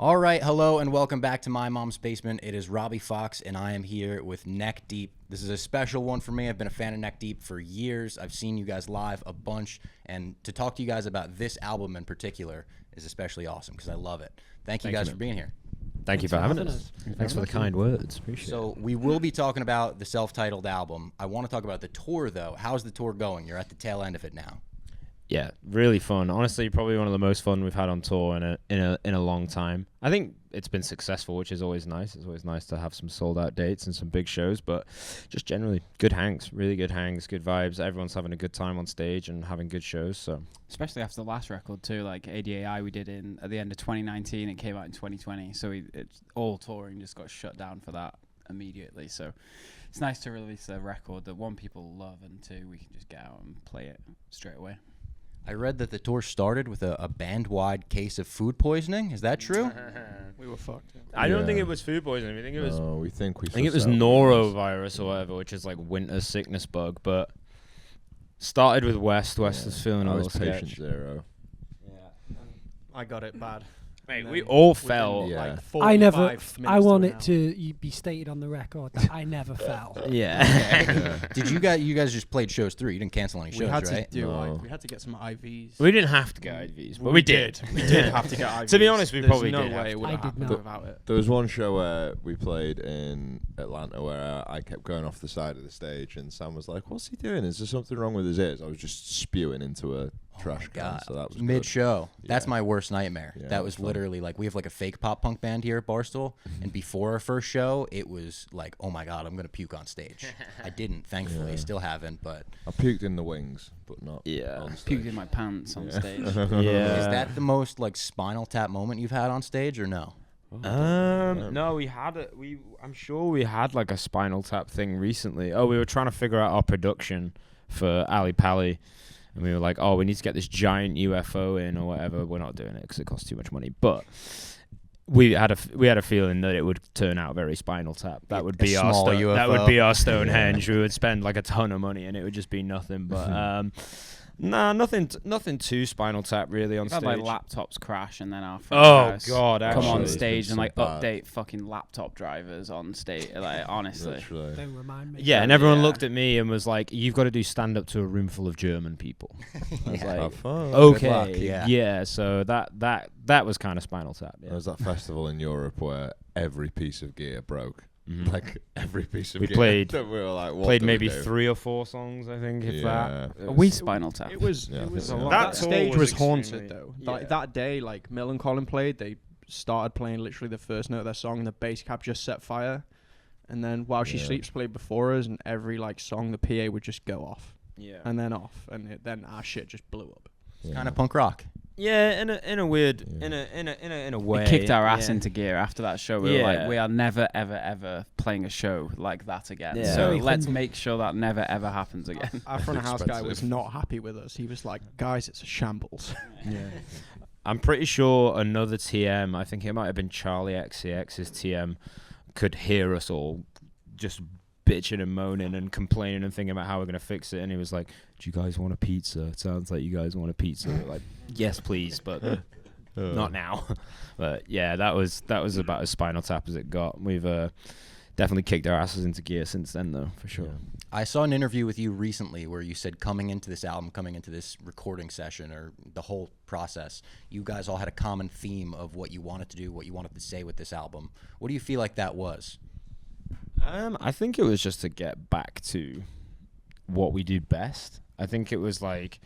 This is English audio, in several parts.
All right, hello and welcome back to My Mom's Basement. It is Robbie Fox and I am here with Neck Deep. This is a special one for me. I've been a fan of Neck Deep for years. I've seen you guys live a bunch, and to talk to you guys about this album in particular is especially awesome because I love it. Thank you guys for being here. Thank you for having us. Thanks for the kind words. Appreciate it. So we will be talking about the self-titled album. I want to talk about the tour, though. How's the tour going? You're at the tail end of it now. Yeah, really fun. Honestly, probably one of the most fun we've had on tour in a long time. I think it's been successful, which is always nice. It's always nice to have some sold out dates and some big shows, but just generally good hangs, really good hangs, good vibes. Everyone's having a good time on stage and having good shows. So especially after the last record too, like ADAI we did at the end of 2019. It came out in 2020, so it's all touring just got shut down for that immediately. So it's nice to release a record that one, people love, and two, we can just get out and play it straight away. I read that the tour started with a band-wide case of food poisoning. Is that true? We were fucked. I don't think it was food poisoning. I think it was. No, I think it was norovirus or whatever, which is like winter sickness bug. But started with West. West is feeling a little patient sketch. zero. Yeah, I got it bad. Mate, we all fell. Yeah. Like I want it to be stated on the record that I never fell. Yeah. Did you guys just played shows through? You didn't cancel any shows, We had right? to do No. we had to get some IVs. We didn't have to get IVs, but we did. We did have to get IVs. To be honest, we There's probably no did have way to. it would I have did happened not. without it. There was one show where we played in Atlanta where I kept going off the side of the stage, and Sam was like, "What's he doing? Is there something wrong with his ears?" I was just spewing into a trash can, God. so that was Mid-show. Yeah. That's my worst nightmare. Yeah, that was fun. literally like, we have like a fake pop punk band here at Barstool, and before our first show, it was like, oh my God, I'm going to puke on stage. I didn't, thankfully. Yeah. Still haven't, but... I puked in the wings, but not Yeah. on stage. Puked in my pants on stage. Yeah. Is that the most like Spinal Tap moment you've had on stage, or no? No, we had it. I'm sure we had like a Spinal Tap thing recently. Oh, we were trying to figure out our production for Ali Pali, and we were like, oh, we need to get this giant UFO in or whatever. We're not doing it because it costs too much money, but we had a feeling that it would turn out very Spinal Tap. That would be our small UFO. That would be our Stonehenge. We would spend like a ton of money, and it would just be nothing. But nah, nothing too Spinal Tap really on We've had stage. like laptops crash, and then our front house God, come on actually. stage and like bad. update fucking laptop drivers on stage. Like honestly, Literally. Don't remind me. Yeah, and everyone Yeah. looked at me and was like, "You've got to do stand up to a room full of German people." I was Yeah. like, Have fun. "Okay, luck, yeah. So that was kind of Spinal Tap. There Yeah. was that festival in Europe where every piece of gear broke. Mhm. Like every piece of We gear. played- we were like, what Played do we maybe do? 3 or 4 songs, I think, if that. Yeah. are we Spinal Tap? It was. Yeah, It was I think so. that That tour stage was was haunted extremely- though. yeah. Like that day, like Millencolin played, they started playing literally the first note of their song, and the bass cap just set fire. And then While She Yeah. Sleeps played before us, and every like song, the PA would just go off Yeah. and then off, and then our shit just blew up. Yeah. Kind of punk rock. Yeah, in a weird, Yeah. in a way. We kicked our ass yeah. into gear after that show. We were Yeah. like, we are never, ever, ever playing a show like that again. Yeah. So Very let's humble. make sure that never, ever happens again. Our front of house guy was Expensive. not happy with us. He was like, "Guys, it's a shambles." Yeah. I'm pretty sure another TM, I think it might have been Charlie XCX's TM, could hear us all just bitching and moaning and complaining and thinking about how we're going to fix it. And he was like, "Do you guys want a pizza? It sounds like you guys want a pizza." We're like, "Yes, please, but not now." But yeah, that was about as Spinal Tap as it got. We've definitely kicked our asses into gear since then, though, for sure. Yeah. I saw an interview with you recently where you said coming into this album, coming into this recording session, or the whole process, you guys all had a common theme of what you wanted to do, what you wanted to say with this album. What do you feel like that was? I think it was just to get back to what we do best. I think it was like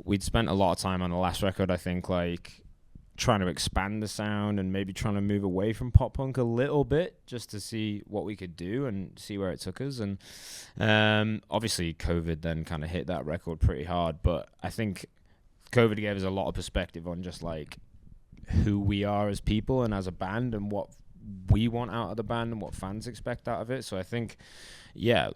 we'd spent a lot of time on the last record, I think, like trying to expand the sound and maybe trying to move away from pop punk a little bit just to see what we could do and see where it took us. And obviously COVID then kind of hit that record pretty hard, but I think COVID gave us a lot of perspective on just like who we are as people and as a band and what we want out of the band and what fans expect out of it. So I think, yeah,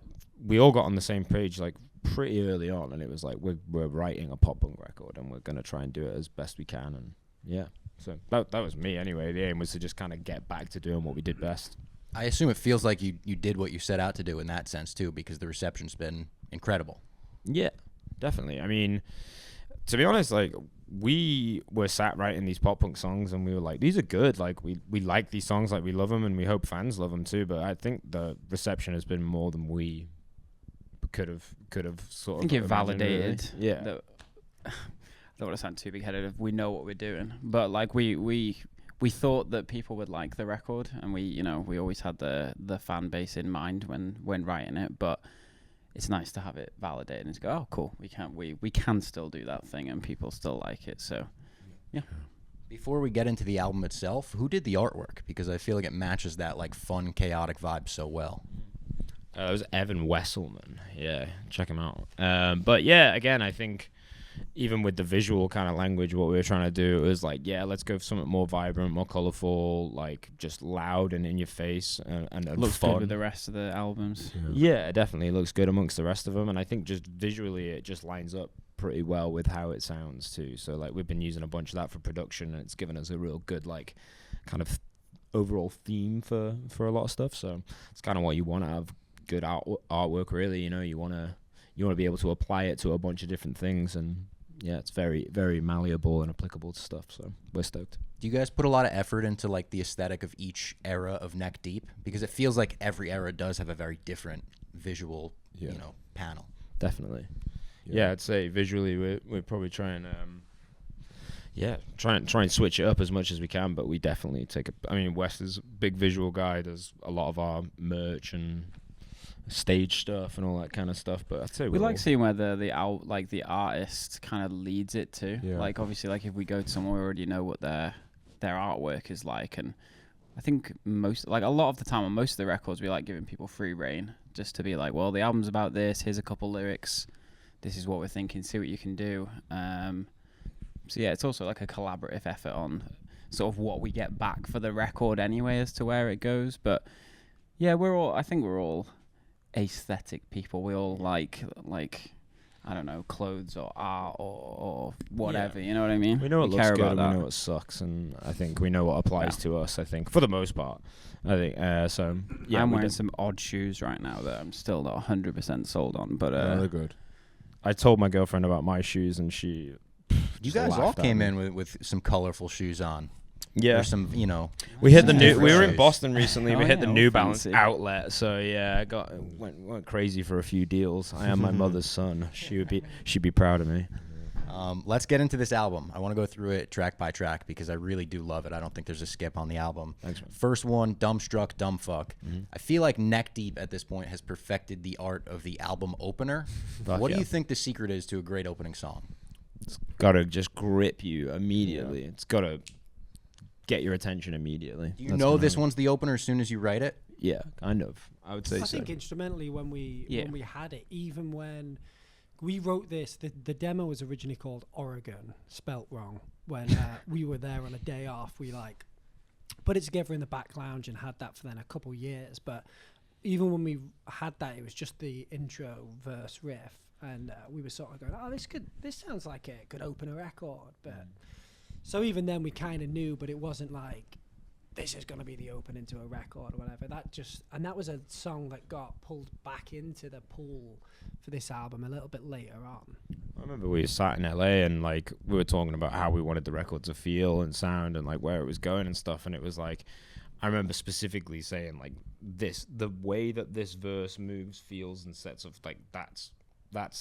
we all got on the same page like pretty early on, and it was like we're writing a pop punk record and we're gonna try and do it as best we can. And yeah, so that was me anyway. The aim was to just kind of get back to doing what we did best. I assume it feels like you did what you set out to do in that sense too, because the reception's been incredible. Yeah, definitely. I mean, to be honest, like we were sat writing these pop punk songs, and we were like, these are good. Like we like these songs, like we love them, and we hope fans love them too. But I think the reception has been more than we could have sort of. I think it imagined, really. validated. Yeah. I don't want to sound too big-headed. We know what we're doing, but like we thought that people would like the record, and we always had the fan base in mind when writing it. But it's nice to have it validated and to go, oh, cool, we can still do that thing, and people still like it. So, yeah. Before we get into the album itself, who did the artwork? Because I feel like it matches that like fun, chaotic vibe so well. It was Evan Wesselman. Yeah, check him out. But yeah, again, I think even with the visual kind of language, what we were trying to do was like, yeah, let's go for something more vibrant, more colorful, like just loud and in your face, and Looks fun. good with the rest of the albums. Yeah, it definitely looks good amongst the rest of them, and I think just visually it just lines up pretty well with how it sounds too. So like we've been using a bunch of that for production, and it's given us a real good like kind of overall theme for a lot of stuff. So it's kind of what you want to have good artwork, really. You want to be able to apply it to a bunch of different things, and yeah, it's very, very malleable and applicable to stuff. So we're stoked. Do you guys put a lot of effort into like the aesthetic of each era of Neck Deep? Because it feels like every era does have a very different visual, panel. Definitely. Yeah, I'd say visually we're probably trying try and switch it up as much as we can, but we definitely Wes is a big visual guy, does a lot of our merch and stage stuff and all that kind of stuff. But I'd say we like seeing where the artist kind of leads it to. Yeah. Like obviously, like if we go to somewhere, we already know what their artwork is like, and I think a lot of the time on most of the records, we like giving people free reign just to be like, well, the album's about this. Here's a couple lyrics. This is what we're thinking. See what you can do. So yeah, it's also like a collaborative effort on sort of what we get back for the record anyway as to where it goes. But yeah, I think we're all aesthetic people. We all like I don't know, clothes or art or whatever. You know what I mean? We know what looks care good about and we that. know what sucks, and I think we know what applies to us. I think for the most part, I think so. Yeah, I'm wearing some odd shoes right now that I'm still not 100% sold on, but they're good. I told my girlfriend about my shoes, and she. You guys all came in with some colorful shoes on. Yeah, There's some, we hit the different new. We were in shoes. Boston recently. We hit the all New Balance fancy. outlet. So yeah, I went crazy for a few deals. I am my mother's son. She'd be proud of me. Let's get into this album. I want to go through it track by track because I really do love it. I don't think there's a skip on the album. Thanks, man. First one, Dumbstruck, Dumbfuck. Mm-hmm. I feel like Neck Deep at this point has perfected the art of the album opener. Fuck What do yeah. you think the secret is to a great opening song? It's gotta just grip you immediately. Yeah. It's gotta get your attention immediately. Do you know this one's the opener as soon as you write it? Yeah, kind of. I would say I so. think instrumentally when we had it, even when we wrote this, the demo was originally called Oregon, spelt wrong. When we were there on a day off, we like put it together in the back lounge and had that for then a couple years. But even when we had that, it was just the intro verse riff, and we were sort of going, "Oh, this sounds like it could open a record." But so even then, we kind of knew, but it wasn't like this is going to be the opening to a record or whatever. That was a song that got pulled back into the pool for this album a little bit later on. I remember we sat in LA and like we were talking about how we wanted the record to feel and sound and like where it was going and stuff, and it was like I remember specifically saying like the way that this verse moves, feels, and sets of like that's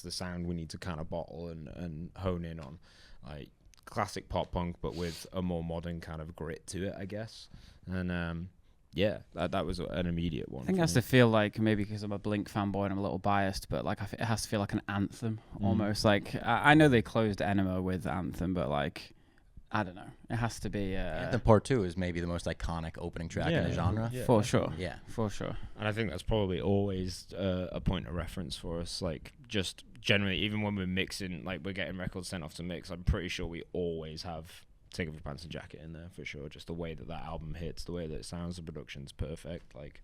the sound we need to kind of bottle and hone in on, like classic pop punk but with a more modern kind of grit to it, I guess. And that was an immediate one. I think it has to feel like, maybe because I'm a Blink fanboy and I'm a little biased, but like it has to feel like an anthem almost. Like I know they closed Enema with Anthem, but like I don't know, it has to be. Anthem Part 2 is maybe the most iconic opening track in the genre. Yeah, for sure. Yeah, for sure. And I think that's probably always a point of reference for us. Like just generally, even when we're mixing, like we're getting records sent off to mix, I'm pretty sure we always have Take Off Your Pants and Jacket in there for sure. Just the way that album hits, the way that it sounds, the production's perfect. Like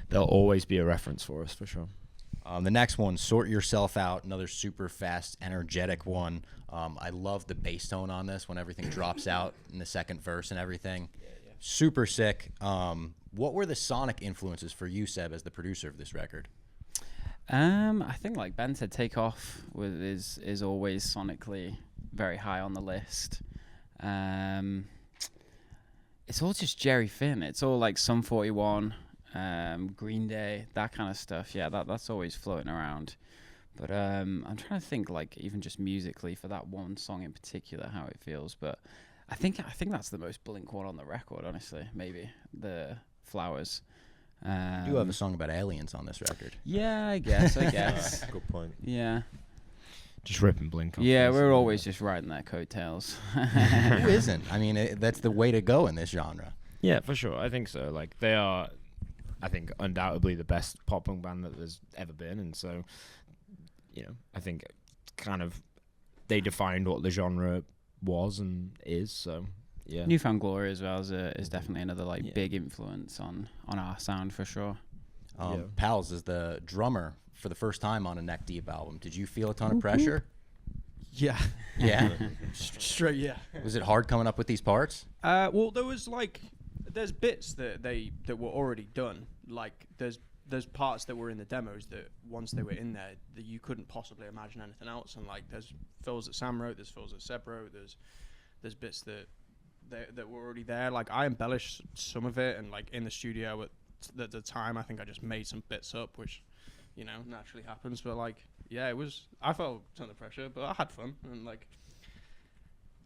there'll always be a reference for us for sure. The next one, Sort Yourself Out, another super fast, energetic one. I love the bass tone on this when everything drops out in the second verse and everything. Super sick. What were the sonic influences for you, Seb, as the producer of this record? I think like Ben said, Take Off is always sonically very high on the list. It's all just Jerry Finn. It's all like Sum 41, Green Day, that kind of stuff. Yeah, that's always floating around. But I'm trying to think, like, even just musically for that one song in particular, how it feels. But I think that's the most Blink one on the record, honestly. Maybe the Flowers. You do have a song about aliens on this record. Yeah, I guess. Good point. Yeah. Just ripping Blink off. Yeah, we're always just riding their coattails. Who isn't? I mean, that's the way to go in this genre. Yeah, for sure. I think so. Like, they are, I think, undoubtedly the best pop punk band that there's ever been. And so, you know, I think kind of they defined what the genre was and is. So, yeah. Newfound Glory as well is definitely another big influence on our sound for sure. Pals is the drummer for the first time on a Neck Deep album. Did you feel a ton of pressure? Yeah. Yeah. Straight, yeah. Was it hard coming up with these parts? Well, there's bits that were already done. Like there's parts that were in the demos that once they were in there that you couldn't possibly imagine anything else. And like there's fills that Sam wrote, there's fills that Seb wrote, there's bits that were already there. Like I embellished some of it, and like in the studio at the time, I think I just made some bits up, which, you know, naturally happens. But like, yeah, I felt a ton of pressure, but I had fun. And like,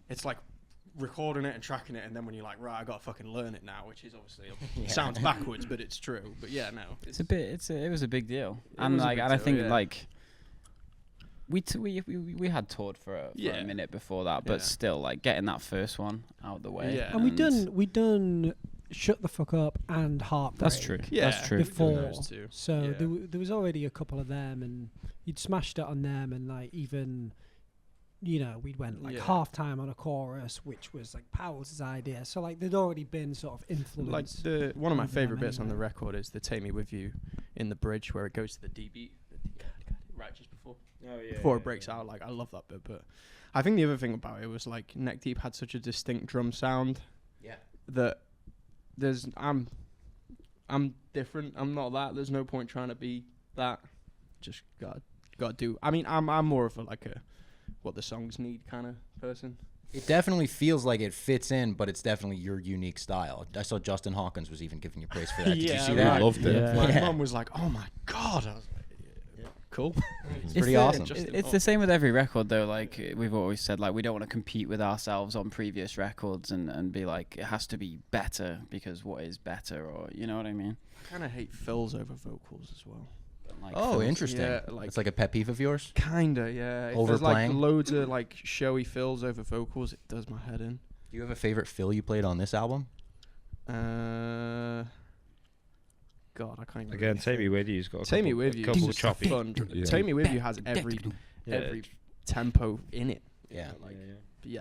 it's like recording it and tracking it, and then when you're like, right, I gotta fucking learn it now, which is obviously sounds backwards, but it's true. But yeah, no, it was a big deal. And like, and I think like we had toured for a minute before that, but still, like, getting that first one out of the way. Yeah. And we done Shut the Fuck Up and Heartbreak. That's true. Yeah, that's true. Before, so there was already a couple of them, and you'd smashed it on them, and like even, you know, we'd went like half time on a chorus, which was like Powell's idea. So like there'd already been sort of influence. Like one of my favorite bits on the record is the "Take Me With You" in the bridge, where it goes to the D beat, right just before. Before it breaks out. Like I love that bit, but I think the other thing about it was like Neck Deep had such a distinct drum sound. Yeah. That I'm different. I'm not that. There's no point trying to be that. Just gotta do. I mean, I'm more of a what the songs need kind of person. It definitely feels like it fits in, but it's definitely your unique style. I saw Justin Hawkins was even giving you praise for that. Did you see that? I loved it. Yeah. My mum was like, "Oh my god!" I was like, cool. It's pretty awesome. It's the same with every record, though. Like we've always said, like we don't want to compete with ourselves on previous records and be like it has to be better because what is better, or you know what I mean. I kind of hate fills over vocals as well. Like fills. Interesting. Yeah, it's like a pet peeve of yours. Kinda, yeah. If there's like loads of like showy fills over vocals, it does my head in. Do you have a favorite fill you played on this album? God, I can't even. Again, Take Me With You's got a Take Me With You. couple choppy. Take Me With You has every tempo in it. Yeah.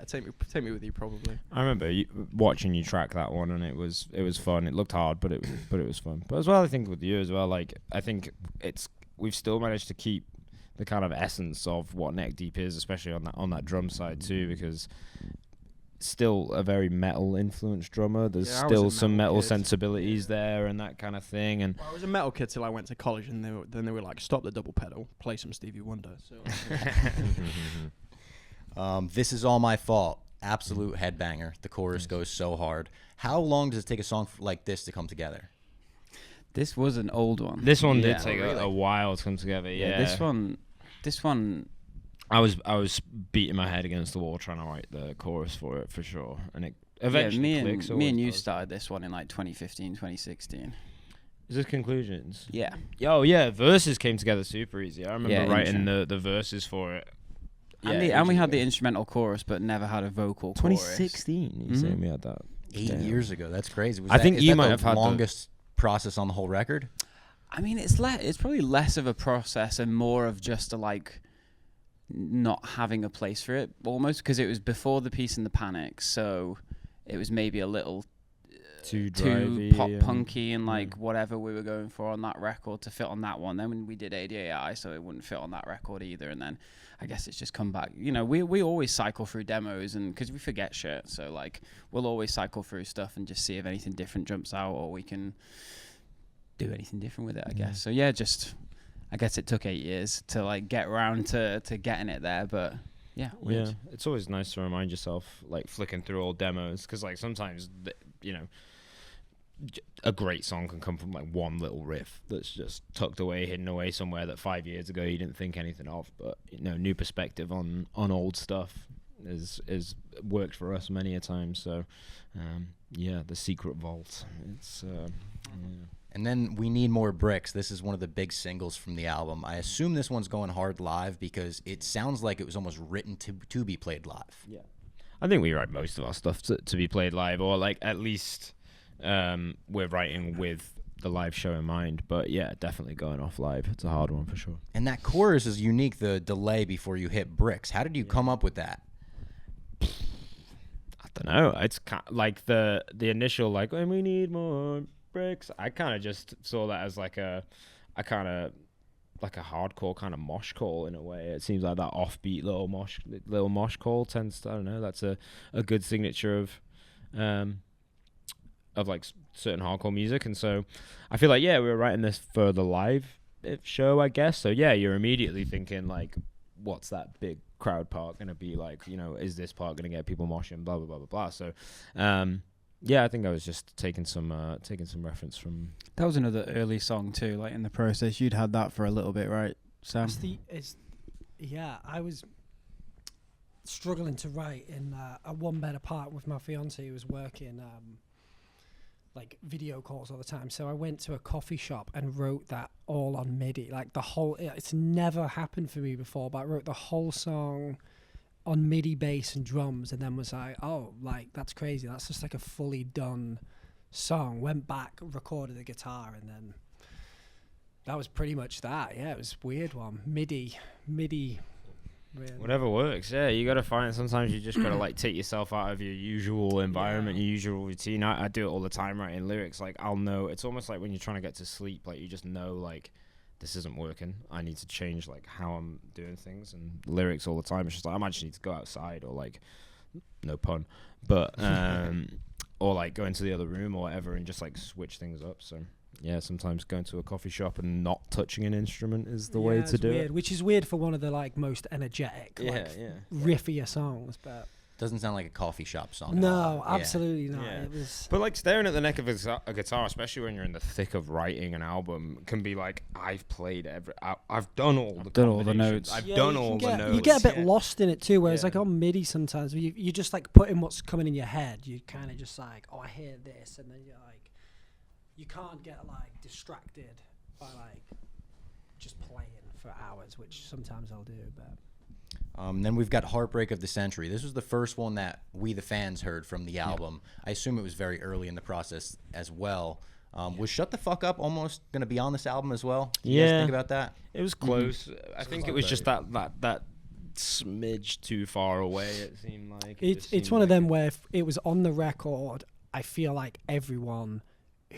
Take Me With You probably. I remember watching you track that one, and it was fun. It looked hard, but it was fun. But as well, I think with you as well, like I think we've still managed to keep the kind of essence of what Neck Deep is, especially on that drum side too, because still a very metal influenced drummer. There's still some metal sensibilities there and that kind of thing. And I was a metal kid till I went to college, and they were like, stop the double pedal, play some Stevie Wonder. So This Is All My Fault, absolute headbanger. The chorus goes so hard. How long does it take a song like this to come together? This was an old one. This one did take a while to come together. Yeah, this one. I was beating my head against the wall trying to write the chorus for it, for sure, and it eventually clicks. Me and you started this one in like 2015, 2016. Is this Conclusions? Yeah. Oh yeah, verses came together super easy. I remember writing the verses for it. And we had the instrumental chorus, but never had a vocal chorus. 2016, you saying we had that? 8 years ago. That's crazy. I think you might have had the longest process on the whole record. I mean, it's probably less of a process and more of just not having a place for it, almost, because it was before the Peace and the Panic, so it was maybe a little too pop punky and like whatever we were going for on that record to fit on that one. Then when we did ADAI, so it wouldn't fit on that record either. And then I guess it's just come back. You know, we always cycle through demos, and because we forget shit, so like we'll always cycle through stuff and just see if anything different jumps out, or we can do anything different with it, I guess. So yeah, I guess it took 8 years to like get around to getting it there, but Yeah, weird. Yeah, it's always nice to remind yourself, like flicking through old demos, because like sometimes, a great song can come from like one little riff that's just tucked away, hidden away somewhere that 5 years ago you didn't think anything of. But new perspective on old stuff is worked for us many a time. So, the Secret Vault. It's And then We Need More Bricks. This is one of the big singles from the album. I assume this one's going hard live because it sounds like it was almost written to be played live. Yeah, I think we write most of our stuff to be played live, or like at least we're writing with the live show in mind. But yeah, definitely going off live. It's a hard one for sure. And that chorus is unique, the delay before you hit bricks. How did you come up with that? I don't know. It's like the initial like when we need more bricks. I kind of just saw that as like a hardcore kind of mosh call in a way. It seems like that offbeat little mosh call tends to, I don't know, that's a good signature of like certain hardcore music. And so I feel like, we were writing this for the live show, I guess. So yeah, you're immediately thinking like, what's that big crowd part going to be like? Is this part going to get people moshing, blah, blah, blah, blah, blah. So, I think I was just taking some reference from. That was another early song too, like in the process. You'd had that for a little bit, right, Sam? I was struggling to write in a one-bed apartment with my fiance who was working like video calls all the time. So I went to a coffee shop and wrote that all on MIDI. Like the whole, it's never happened for me before, but I wrote the whole song on MIDI bass and drums, and then was like, oh, like that's crazy. That's just like a fully done song. Went back, recorded the guitar, and then that was pretty much that. Yeah, it was a weird one. MIDI. Really. Whatever works, yeah. You got to find, sometimes you just got to like take yourself out of your usual environment, your usual routine. I do it all the time, writing lyrics. Like I'll know, it's almost like when you're trying to get to sleep, like you just know like this isn't working. I need to change like how I'm doing things, and lyrics all the time. It's just like I might just need to go outside, or like, no pun, but or like go into the other room or whatever and just like switch things up. So yeah, sometimes going to a coffee shop and not touching an instrument is the way to do weird, it. Which is weird for one of the like most energetic, riffier songs, but Doesn't sound like a coffee shop song. no, absolutely not. Yeah. It was, But like staring at the neck of a guitar, especially when you're in the thick of writing an album, can be like, I've played I've done all the notes. I've yeah, done you all can the get, notes. You get a bit lost in it too, whereas like on MIDI sometimes you just like put in what's coming in your head. You kind of just like, oh, I hear this, and then you're like, you can't get like distracted by like just playing for hours, which sometimes I'll do, but. Then we've got Heartbreak of the Century. This was the first one that we, the fans, heard from the album. I assume it was very early in the process as well. Was Shut the Fuck Up almost going to be on this album as well? Do you guys think about that? It was close. I think it was just that smidge too far away, it seemed like. It's one of them where if it was on the record, I feel like everyone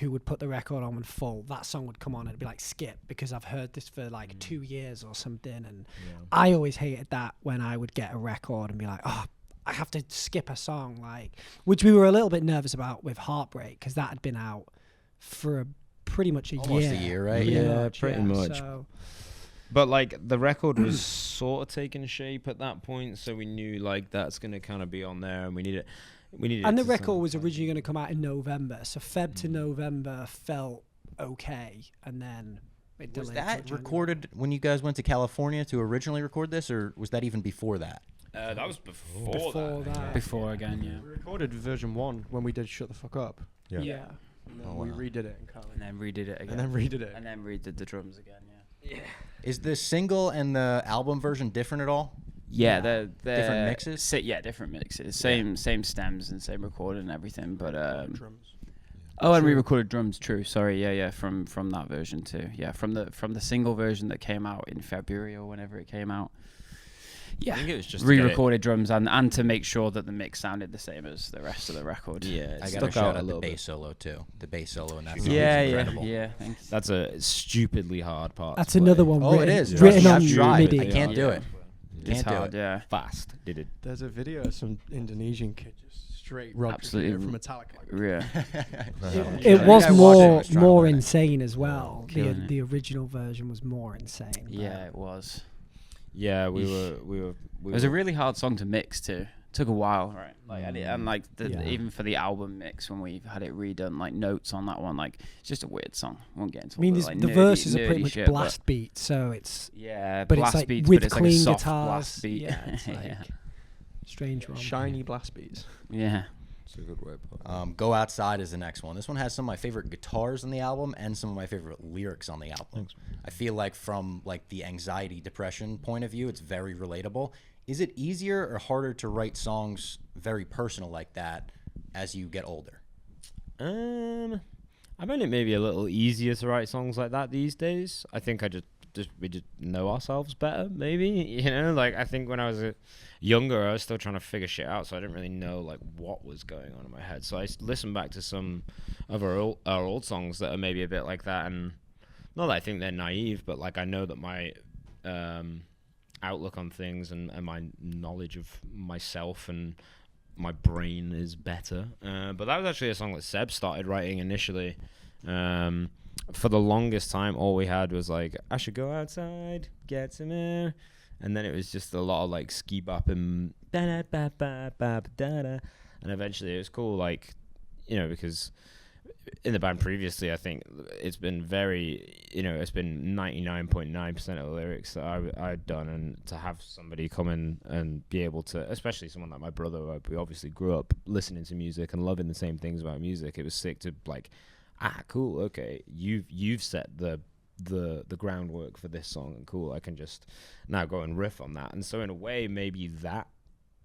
who would put the record on in full, that song would come on and it'd be like skip, because I've heard this for like 2 years or something, and I always hated that when I would get a record and be like, oh, I have to skip a song, like, which we were a little bit nervous about with Heartbreak, because that had been out for pretty much Almost a year, right? Pretty much. So. But like the record was sort of taking shape at that point, so we knew like that's going to kind of be on there, and we needed. And the record was originally going to come out in November, so Feb to November felt okay, and then it delayed. Was that recorded when you guys went to California to originally record this, or was that even before that? That was before that. Before again, yeah. We recorded version 1 when we did Shut the Fuck Up. Yeah. And then we redid it in Cali. And then redid it again. And then redid it. And then redid the drums again, yeah. Is the single and the album version different at all? Yeah, they're different mixes. Different mixes. Same stems and same recording and everything, but Drums. oh, and we recorded drums. True. Sorry. Yeah. From that version too. Yeah. From the single version that came out in February or whenever it came out. Yeah. I think it was just re-recorded drums and to make sure that the mix sounded the same as the rest of the record. Yeah. I got to shout out the bass solo too. The bass solo in that song is incredible. Yeah. Thanks. That's a stupidly hard part. That's another one. Oh, it is. Written on I've tried. MIDI. I can't do it. It's Can't do hard, it. yeah. Fast. Did it? There's a video of some Indonesian kid just straight rock Absolutely from Metallica. Yeah. It was I watched it, more trying to insane as well. Killing it. The original version was more insane. Yeah, it was. Yeah, we It was a really hard song to mix too. Took a while, right? Like and like even for the album mix when we had it redone, like notes on that one, like it's just a weird song. I won't get into. I mean, the verses are pretty much blast beats, so it's but blast it's like beats, with but it's clean like a soft guitars. blast beat. Yeah, it's like strange one. Shiny blast beats. Yeah. It's a good way of putting it. Go Outside is the next one. This one has some of my favorite guitars on the album and some of my favorite lyrics on the album. Thanks. I feel like from like the anxiety depression point of view, it's very relatable. Is it easier or harder to write songs very personal like that as you get older? I find it maybe a little easier to write songs like that these days. I think we just know ourselves better, maybe. You know, like I think when I was younger, I was still trying to figure shit out, so I didn't really know like what was going on in my head. So I listened back to some of our old songs that are maybe a bit like that, and not that I think they're naive, but like I know that my outlook on things and my knowledge of myself and my brain is better. But that was actually a song that Seb started writing initially. For the longest time, all we had was like, I should go outside, get some air. And then it was just a lot of like ski bop and da-da-ba-ba-ba-da-da. And eventually it was cool, like, you know, because in the band previously, I think it's been very, you know, it's been 99.9% of the lyrics that I'd done, and to have somebody come in and be able to, especially someone like my brother, we obviously grew up listening to music and loving the same things about music. It was sick to like, cool, okay, you've set the groundwork for this song, and cool, I can just now go and riff on that. And so in a way, maybe that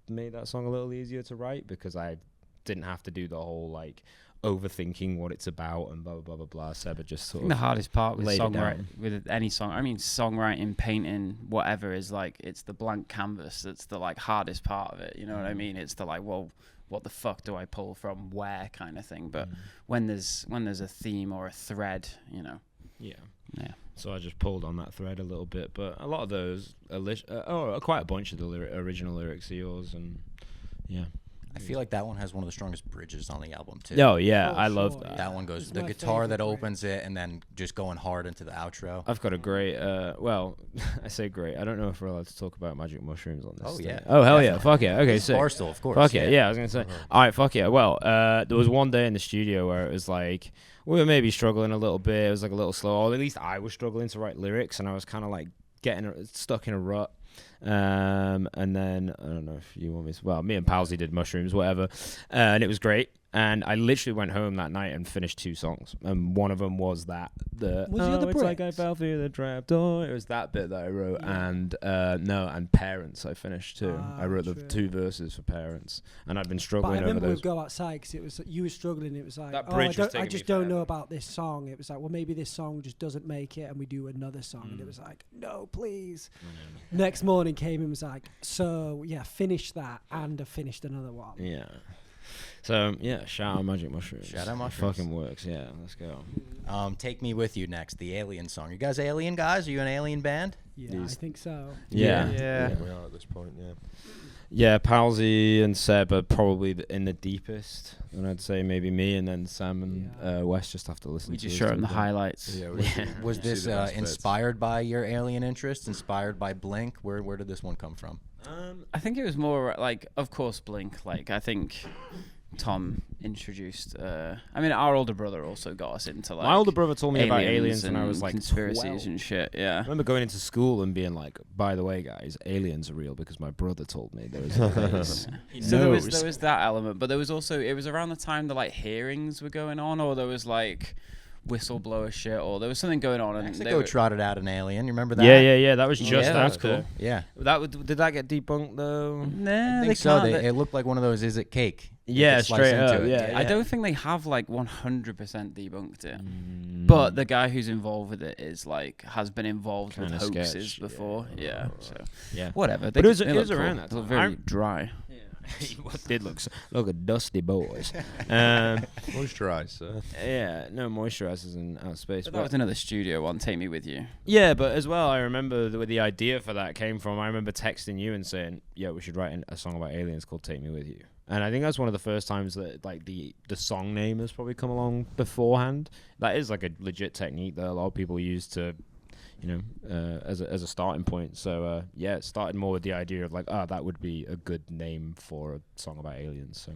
made that song a little easier to write, because I didn't have to do the whole like overthinking what it's about and blah blah blah blah blah. Seba just sort of the hardest part with songwriting, with any song, I mean songwriting, painting, whatever, is like it's the blank canvas that's the like hardest part of it, you know what I mean? It's the like, well, what the fuck do I pull from where kind of thing. But when there's a theme or a thread, you know. Yeah. So I just pulled on that thread a little bit, but a lot of those quite a bunch of the original lyrics are yours, and yeah. I feel like that one has one of the strongest bridges on the album too. Oh yeah, Oh, I love sure, that. yeah. That one goes, It's the my guitar that favorite opens it and then just going hard into the outro. I've got a great, well, I say great. I don't know if we're allowed to talk about magic mushrooms on this. Oh, yeah. Oh, hell yeah. Definitely. Fuck yeah. Okay, sick. Barstool, of course. Fuck yeah. I was going to say. All right, fuck yeah. Well, there was one day in the studio where it was like, we were maybe struggling a little bit. It was like a little slow, or at least I was struggling to write lyrics, and I was kind of like getting stuck in a rut. And then I don't know if you want me to, well, me and Palsy did mushrooms, whatever, and it was great. And I literally went home that night and finished 2 songs, and one of them was that it's like I fell through the trap door. It was that bit that I wrote, and and Parents I finished too. I wrote the 2 verses for Parents, and I've been But I struggling over remember those. we'd go outside because it was you were struggling. It was like, That bridge was I taking just me don't know forever. about this song. It was like, well, maybe this song just doesn't make it, and we do another song. And it was like, no, please. Next morning came and was like, so yeah, finish that, and I finished another one. Yeah. So yeah, shout out Magic Mushrooms. Shout out It Mushrooms. fucking works. Yeah, let's go. Take Me With You next, the Alien song. You guys Alien guys? Are you an Alien band? Yeah, I These- think so. Yeah. We are at this point, yeah. Yeah, Palsy and Seb are probably in the deepest, and I'd say maybe me, and then Sam and Wes just have to listen We to just us show do them the that. highlights. Yeah, Was see this the best bits. inspired by your Alien interests? Inspired by Blink? Where did this one come from? I think it was more like, of course, Blink. Like, I think Tom introduced. I mean, our older brother also got us into like. My older brother told me about aliens when I and was like conspiracies 12. and shit. I Yeah. remember going into school and being like, by the way, guys, aliens are real because my brother told me there was aliens. So there was that element, but there was also, it was around the time the like hearings were going on, or there was like whistleblower shit, or there was something going on, and they Mexico were, trotted out an alien. You remember that? Yeah. That was just Yeah, that's after. cool. Yeah. Did that get debunked though? Nah, I they think so. can't. It looked like one of those Is It Cake? You Yeah, could slice straight into up, it. yeah. I don't think they have like 100% debunked it. Mm. But the guy who's involved with it is like has been involved with Kinda hoaxes sketch, before. Yeah. So Yeah. whatever. But it was they around look that They look time. very dry. Did look a dusty boys. Moisturize, sir. Yeah, no moisturizers in outer space. But that was another studio one. Take Me With You. Yeah, but as well, I remember where the idea for that came from. I remember texting you and saying, "Yeah, we should write a song about aliens called Take Me With You." And I think that's one of the first times that like the song name has probably come along beforehand. That is like a legit technique that a lot of people use to, as a starting point. So yeah, it started more with the idea of like, that would be a good name for a song about aliens. So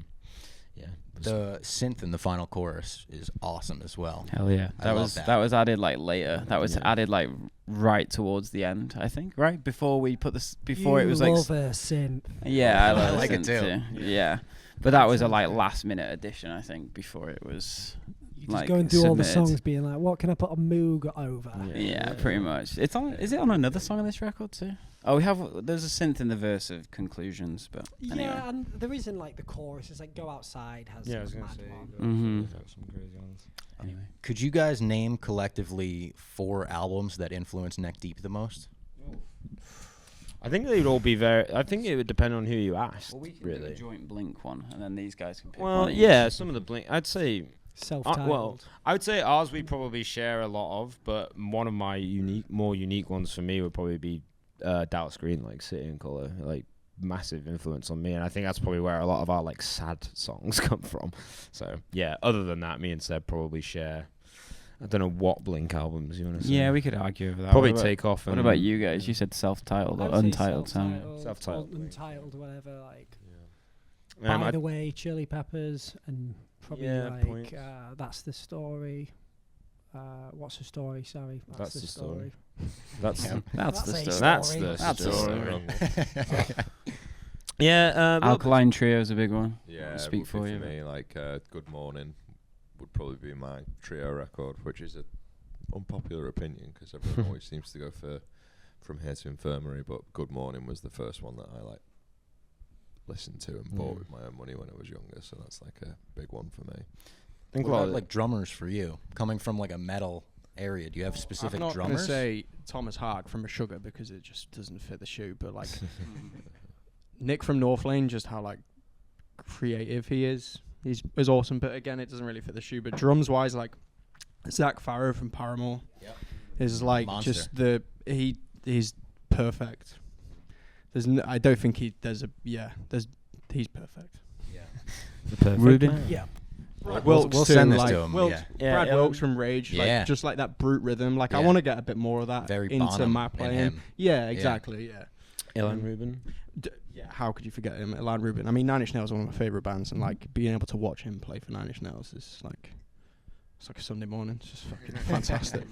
yeah, the synth in the final chorus is awesome as well. Hell yeah, I love that was added like later. That was added like right towards the end, I think. Right before we put this, before it was like. Love a synth. Yeah, I like it too. Yeah, but that was a like last minute addition, I think, before it was. You're just Like going through all the submitted. songs, being like, "What can I put a moog over?" Yeah, pretty much. It's on. Is it on another song on this record too? Oh, there's a synth in the verse of Conclusions, but anyway. Yeah, and there isn't like the chorus. It's like "Go Outside" has I was a gonna mad say one. some crazy ones. Anyway, Could you guys name collectively 4 albums that influenced Neck Deep the most? I think they'd all be very. I think it would depend on who you asked. well, we can do a really. joint Blink one, and then these guys can pick Well, one. each. yeah, some of the Blink. I'd say. Self-titled. Well, I would say ours we probably share a lot of, but one of my more unique ones for me would probably be Dallas Green, like City and Colour, like massive influence on me, and I think that's probably where a lot of our like sad songs come from. So yeah, other than that, me and Seb probably share. I don't know what Blink albums you want to say. Yeah, we could argue over that. Probably What about- Take Off. What And about you guys? You said self-titled I or would say untitled sound. Self-titled. or untitled, whatever. Like, Um, by I- the way, Chili Peppers, and probably Yeah, like points. That's the story. What's the story? Sorry, That's the story. That's the That's story. a That's story. the That's the story. story. Yeah. Alkaline Trio is a big one. Yeah, Speak would for be you. me. Like Good Morning would probably be my trio record, which is an unpopular opinion because everyone always seems to go for From Here to Infirmary, but Good Morning was the first one that I like listened to and bought with my own money when I was younger, so that's like a big one for me. I think What a lot about of like drummers for you? Coming from like a metal area, do you have specific I'm not going to drummers? say Thomas Hark from A Sugar because it just doesn't fit the shoe, but like Nick from North Lane, just how like creative he is. He's awesome, but again, it doesn't really fit the shoe. But drums wise, like Zach Farrow from Paramore is like Monster. just he's perfect. I don't think he's perfect. the perfect Ruben? man. Yeah. We'll Wilkes send too, this like, to him. Wilkes- Yeah, Brad yeah. Wilkes from Rage, Yeah. like just like that brute rhythm. Like I Yeah. want to get a bit more of that Very into Bonham my in playing. him. Yeah, exactly. Yeah. Ilan Rubin. Yeah, how could you forget him? Lad Rubin. I mean, Nine Inch Nails is one of my favorite bands, and like being able to watch him play for Nine Inch Nails is like it's like a Sunday morning. It's just fucking fantastic.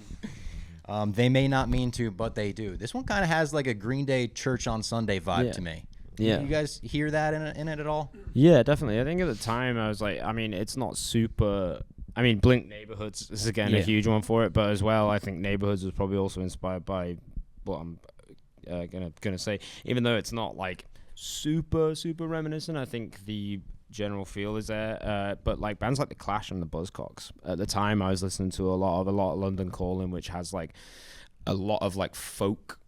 They may not mean to, but they do. This one kind of has like a Green Day Church on Sunday vibe Yeah. to me. Yeah. You guys hear that in it at all? Yeah, definitely. I think at the time I was like, I mean, it's not super. I mean, Blink Neighborhoods is again a Yeah. huge one for it, but as well, I think Neighborhoods was probably also inspired by what I'm gonna say. Even though it's not like super reminiscent, I think the general feel is there. But like bands like the Clash and the Buzzcocks, at the time I was listening to a lot of London Calling, which has like a lot of like folk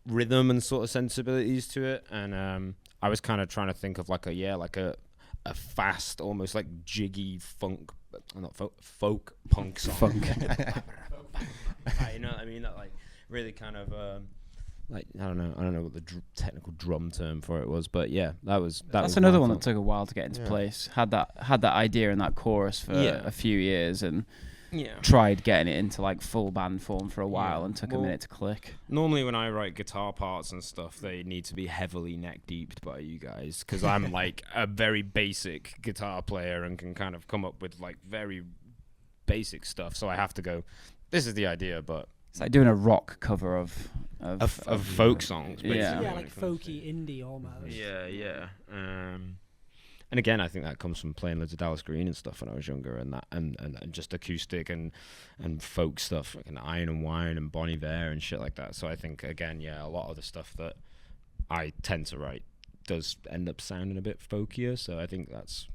rhythm and sort of sensibilities to it, and I was kind of trying to think of like a fast, almost like jiggy funk, not folk punk song. You know what I mean? That like really kind of like I don't know what the technical drum term for it was, but yeah, that's That's another one that took a while to get into place. Had that idea and that chorus for a few years, and tried getting it into like full band form for a while, and took a minute to click. Normally when I write guitar parts and stuff, they need to be heavily neck deeped by you guys, because I'm like a very basic guitar player and can kind of come up with like very basic stuff, so I have to go, this is the idea, but It's like doing a rock cover of folk songs, basically. Yeah. Yeah, when like it comes to- folky indie almost. Yeah. And again, I think that comes from playing loads of Dallas Green and stuff when I was younger, and that and just acoustic and folk stuff, like Iron and Wine and Bon Iver and shit like that. So I think again, a lot of the stuff that I tend to write does end up sounding a bit folkier. So I think that's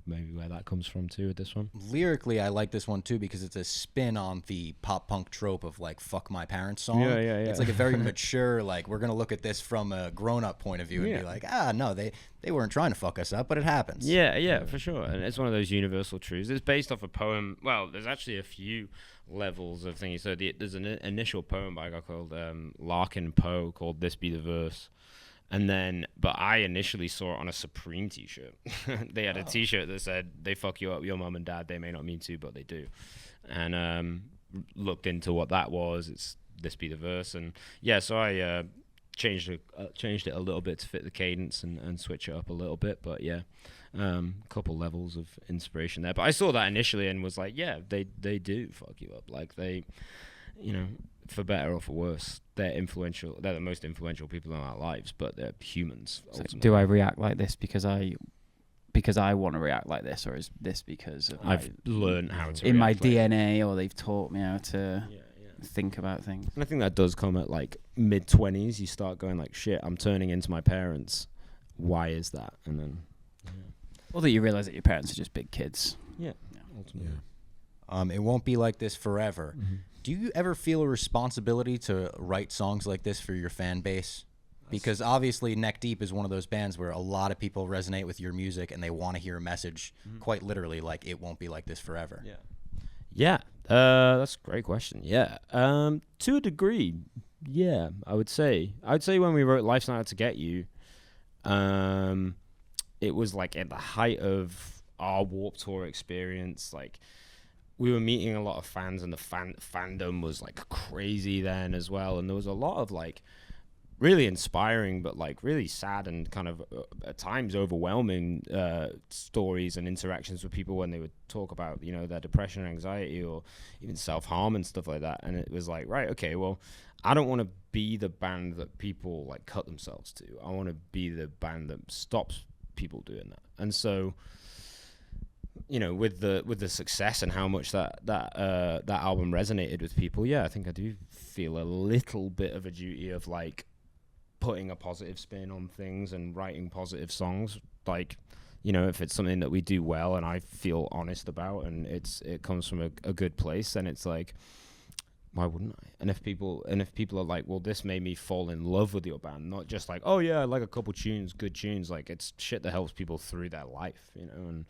maybe where that comes from too with this one. Lyrically, I like this one too because it's a spin on the pop punk trope of like "fuck my parents" song. Yeah. It's like a very mature, like we're gonna look at this from a grown-up point of view and be like, no, they weren't trying to fuck us up, but it happens. Yeah, for sure. And it's one of those universal truths. It's based off a poem. Well, there's actually a few levels of things. So there's an initial poem by a guy called Larkin Poe called "This Be the Verse." And then, but I initially saw it on a Supreme t-shirt. They had a t-shirt that said, "They fuck you up, your mum and dad, they may not mean to, but they do." And looked into what that was. It's this be the verse? And yeah, so I changed it a little bit to fit the cadence and switch it up a little bit. But yeah, couple levels of inspiration there. But I saw that initially and was like, yeah, they do fuck you up. Like they, you know, for better or for worse, they're influential. They're the most influential people in our lives, but they're humans. So do I react like this because I want to react like this, or is this because of I've learned how to in my react like DNA, or they've taught me how to think about things? And I think that does come at like mid-20s. You start going like, shit, I'm turning into my parents. Why is that? And then, or that you realize that your parents are just big kids. Ultimately. It won't be like this forever. Mm-hmm. Do you ever feel a responsibility to write songs like this for your fan base? Because obviously Neck Deep is one of those bands where a lot of people resonate with your music and they want to hear a message, quite literally, like it won't be like this forever. Yeah, that's a great question. Yeah, to a degree, yeah, I would say when we wrote Life's Not Out to Get You, it was like at the height of our Warped Tour experience. Like we were meeting a lot of fans, and the fandom was like crazy then as well. And there was a lot of like really inspiring, but like really sad and kind of at times overwhelming stories and interactions with people when they would talk about, you know, their depression and anxiety or even self-harm and stuff like that. And it was like, right, okay, well, I don't want to be the band that people like cut themselves to. I want to be the band that stops people doing that. And so, you know, with the success and how much that album resonated with people, yeah, I think I do feel a little bit of a duty of like putting a positive spin on things and writing positive songs. Like, you know, if it's something that we do well and I feel honest about and it comes from a good place, then it's like, why wouldn't I? And if people are like, well, this made me fall in love with your band, not just like, oh yeah, I like a couple tunes, good tunes, like it's shit that helps people through their life, you know. And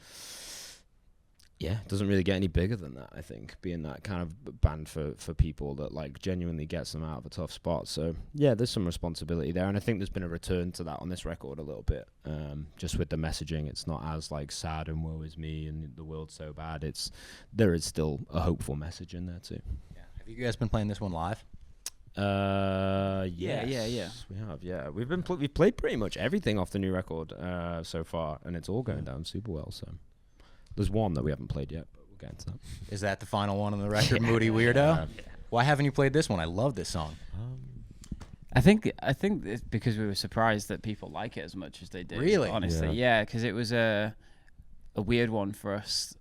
yeah, it doesn't really get any bigger than that, I think, being that kind of band for people that like genuinely gets them out of a tough spot. So yeah, there's some responsibility there, and I think there's been a return to that on this record a little bit, just with the messaging. It's not as like sad and woe is me and the world's so bad. There is still a hopeful message in there too. Yeah. Have you guys been playing this one live? Yeah. We have, yeah. We've played pretty much everything off the new record so far, and it's all going down super well, so there's one that we haven't played yet, but we'll get into that. Is that the final one on the record, Moody Weirdo? Yeah. Why haven't you played this one? I love this song. I think it's because we were surprised that people like it as much as they did. Really? Honestly, yeah, because it was a weird one for us.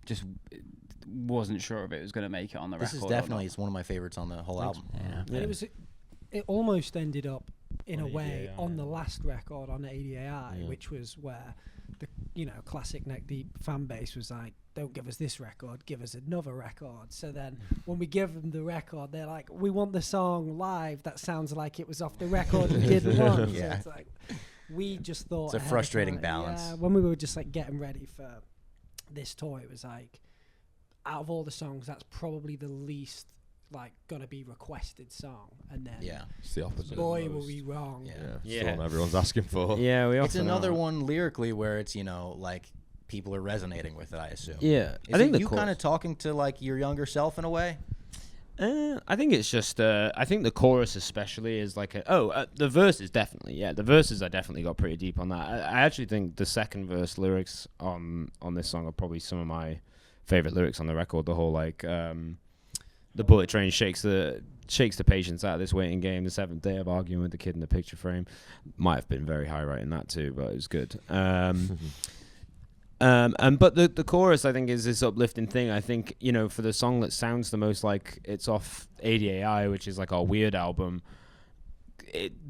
Just wasn't sure if it was going to make it on the record. This is definitely, it's one of my favorites on the whole album. Yeah. And it almost ended up in a way on the last record on ADAI, which was where the classic Neck Deep fan base was like, don't give us this record, give us another record. So then when we give them the record, they're like, we want the song live that sounds like it was off the record we didn't want. So it's like, we just thought it's a frustrating balance. Yeah, when we were just like getting ready for this tour, it was like, out of all the songs, that's probably the least like gonna be requested song, and then it's the opposite. Boy, were we wrong. It's the one everyone's asking for. Yeah, it's another one lyrically where it's, you know, like people are resonating with it, I assume. Yeah, I think you kind of talking to like your younger self in a way. I think it's just I think the chorus especially is like the verses definitely, the verses I definitely got pretty deep on that. I actually think the second verse lyrics on this song are probably some of my favorite lyrics on the record. The whole like the bullet train shakes the patience out of this waiting game, the seventh day of arguing with the kid in the picture frame. Might have been very high writing that too, but it was good. But the chorus, I think, is this uplifting thing. I think, you know, for the song that sounds the most like it's off ADAI, which is like our Weird album,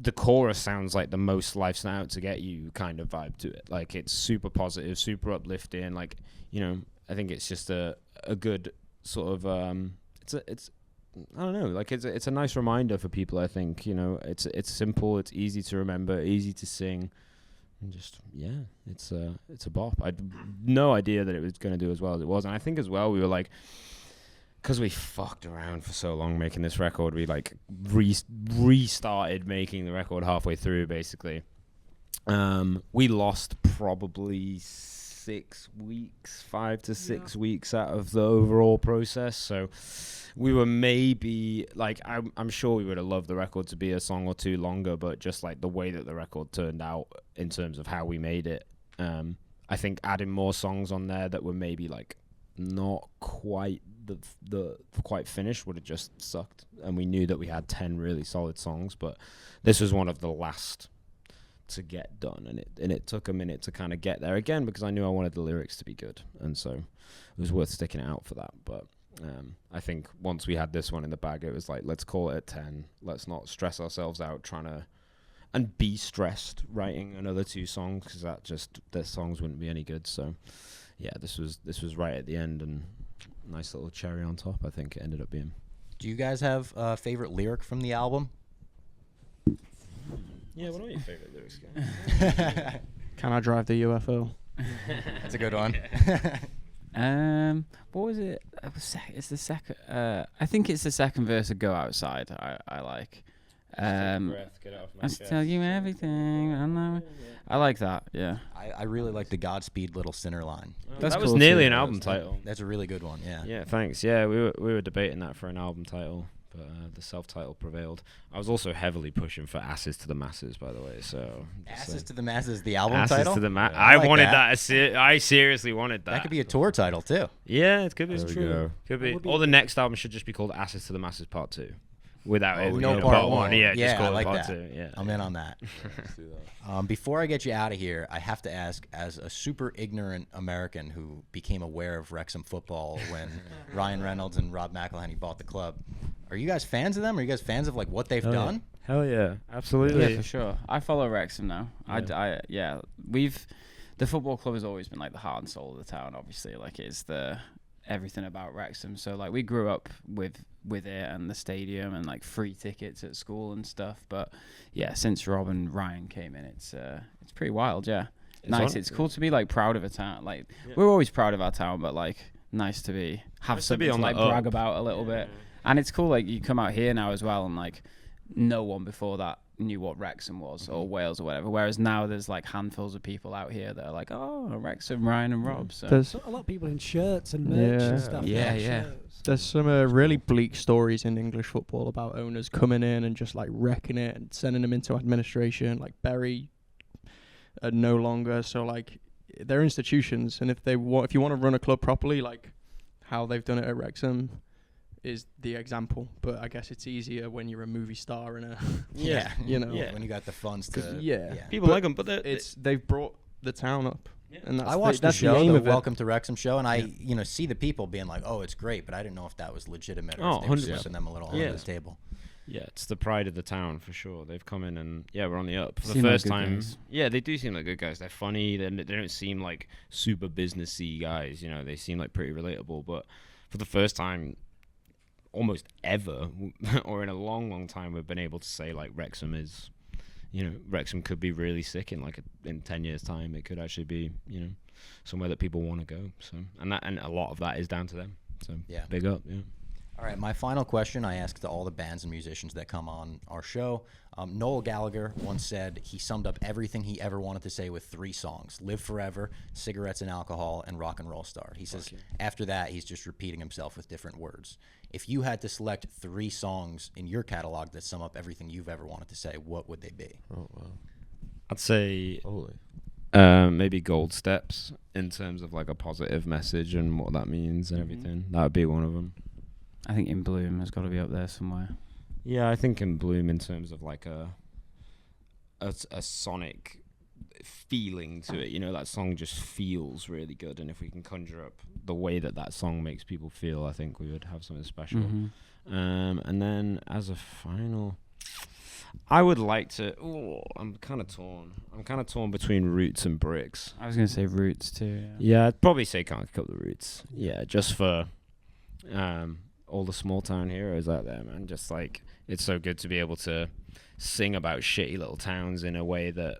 the chorus sounds like the most Life's Not Out to Get You kind of vibe to it. Like it's super positive, super uplifting. Like, you know, I think it's just a good sort of it's I don't know, like it's a nice reminder for people. I think, you know, it's simple, it's easy to remember, easy to sing, and just it's a bop. I had no idea that it was going to do as well as it was, and I think as well we were like, because we fucked around for so long making this record, we like restarted making the record halfway through basically. We lost probably 6 weeks, 5 to 6 weeks out of the overall process. So we were maybe like, I'm sure we would have loved the record to be a song or two longer, but just like the way that the record turned out in terms of how we made it, I think adding more songs on there that were maybe like not quite the quite finished would have just sucked. And we knew that we had 10 really solid songs, but this was one of the last to get done, and it took a minute to kind of get there again, because I knew I wanted the lyrics to be good, and so it was worth sticking it out for that. But I think once we had this one in the bag, it was like, let's call it at 10. Let's not stress ourselves out trying to and be stressed writing another 2 songs, because that just, the songs wouldn't be any good. So yeah, this was right at the end, and nice little cherry on top, I think it ended up being. Do you guys have a favorite lyric from the album? Yeah, what are your favorite lyrics again? Can I drive the UFO? That's a good one. What was it? It's the second. I think it's the second verse of "Go Outside." I like. Let's tell you everything. I know. I like that. Yeah. I really like the Godspeed Little Sinner line. That was cool nearly too. an album title. That's a really good one. Yeah. Yeah, thanks. Yeah, we were debating that for an album title, but the self-title prevailed. I was also heavily pushing for "Asses to the Masses," by the way. So Asses to the Masses, the album Asses title. to the Yeah, I like wanted that. that. I seriously wanted that. That could be a tour title too. Yeah, it could be. There It's we true. go. Could be. would be Or the next album should just be called "Asses to the Masses Part 2." Without it, no you know, part one. Yeah, Yeah, just call I it like part that. 2. Yeah, I'm in on that. Let's do that. Before I get you out of here, I have to ask, as a super ignorant American who became aware of Wrexham football when Ryan Reynolds and Rob McElhenney bought the club, are you guys fans of them? Are you guys fans of like what they've done? Hell yeah, absolutely. Yeah, for sure. I follow Wrexham now. Yeah. The football club has always been like the heart and soul of the town. Obviously, like it's the everything about Wrexham. So like we grew up with it and the stadium and like free tickets at school and stuff. But yeah, since Rob and Ryan came in, it's pretty wild. Yeah, nice. It's cool to be like proud of a town. Like we're always proud of our town, but like nice to have Nice to something be to on like the up. brag about a little bit. And it's cool. Like you come out here now as well, and like no one before that knew what Wrexham was or Wales or whatever. Whereas now there's like handfuls of people out here that are like, oh, Wrexham, Ryan and Rob. So There's A lot of people in shirts and merch and Yeah. stuff. Yeah, like yeah. shirts. there's some really bleak stories in English football about owners coming in and just like wrecking it and sending them into administration. Like Bury are no longer. So like they're institutions, and if you want to run a club properly, like how they've done it at Wrexham is the example. But I guess it's easier when you're a movie star and Yeah. you know. Yeah. When you got the funds to. Yeah. People But like them, but they've brought the town up. And that's I watched that's the show, aim the of it. Welcome to Wrexham show, and I, see the people being like, "Oh, it's great," but I didn't know if that was legitimate or Oh, if they were 100%. pushing them a little Yeah. under the table. yeah, it's the pride of the town for sure. They've come in and we're on the up for the Seem like first good time. guys. Yeah, they do seem like good guys. They're funny. They don't seem like super businessy guys. You know, they seem like pretty relatable. But for the first time, almost ever, or in a long, long time, we've been able to say like Wrexham is, Wrexham could be really sick in in 10 years' time. It could actually be, somewhere that people want to go. So, and a lot of that is down to them. So, Yeah. big up. Yeah. All right, my final question I ask to all the bands and musicians that come on our show. Noel Gallagher once said he summed up everything he ever wanted to say with 3 songs: Live Forever, Cigarettes and Alcohol, and Rock and Roll Star. He says after that, he's just repeating himself with different words. If you had to select 3 songs in your catalog that sum up everything you've ever wanted to say, what would they be? Oh wow. I'd say Holy. maybe Gold Steps in terms of like a positive message and what that means and everything. That would be one of them. I think In Bloom has got to be up there somewhere. Yeah, I think In Bloom in terms of like a sonic feeling to it. That song just feels really good, and if we can conjure up the way that song makes people feel, I think we would have something special. And then as a final, I would like to. I'm kind of torn. I'm kind of torn between Roots and Bricks. I was going to say Roots too. Yeah, I'd probably say Can't Kick Up the Roots. Yeah, just for all the small town heroes out there, man. Just like, it's so good to be able to sing about shitty little towns in a way that,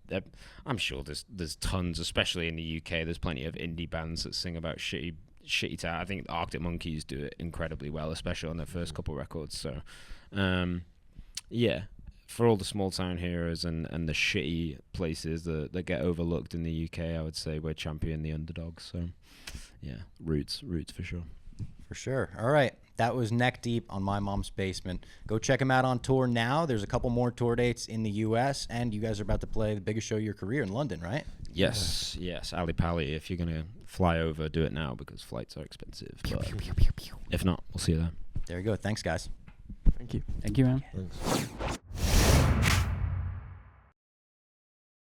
that I'm sure there's tons, especially in the UK, there's plenty of indie bands that sing about shitty town. I think the Arctic Monkeys do it incredibly well, especially on their first couple records. So, yeah, for all the small town heroes and the shitty places that get overlooked in the UK, I would say we're champion the underdogs. So, yeah, roots for sure. For sure. All right. That was Neck Deep on My Mom's Basement. Go check him out on tour now. There's a couple more tour dates in the U.S., and you guys are about to play the biggest show of your career in London, right? Yes. Ali Pally. If you're going to fly over, do it now because flights are expensive. But if not, we'll see you there. There you go. Thanks, guys. Thank you. Thank you, man. Thanks.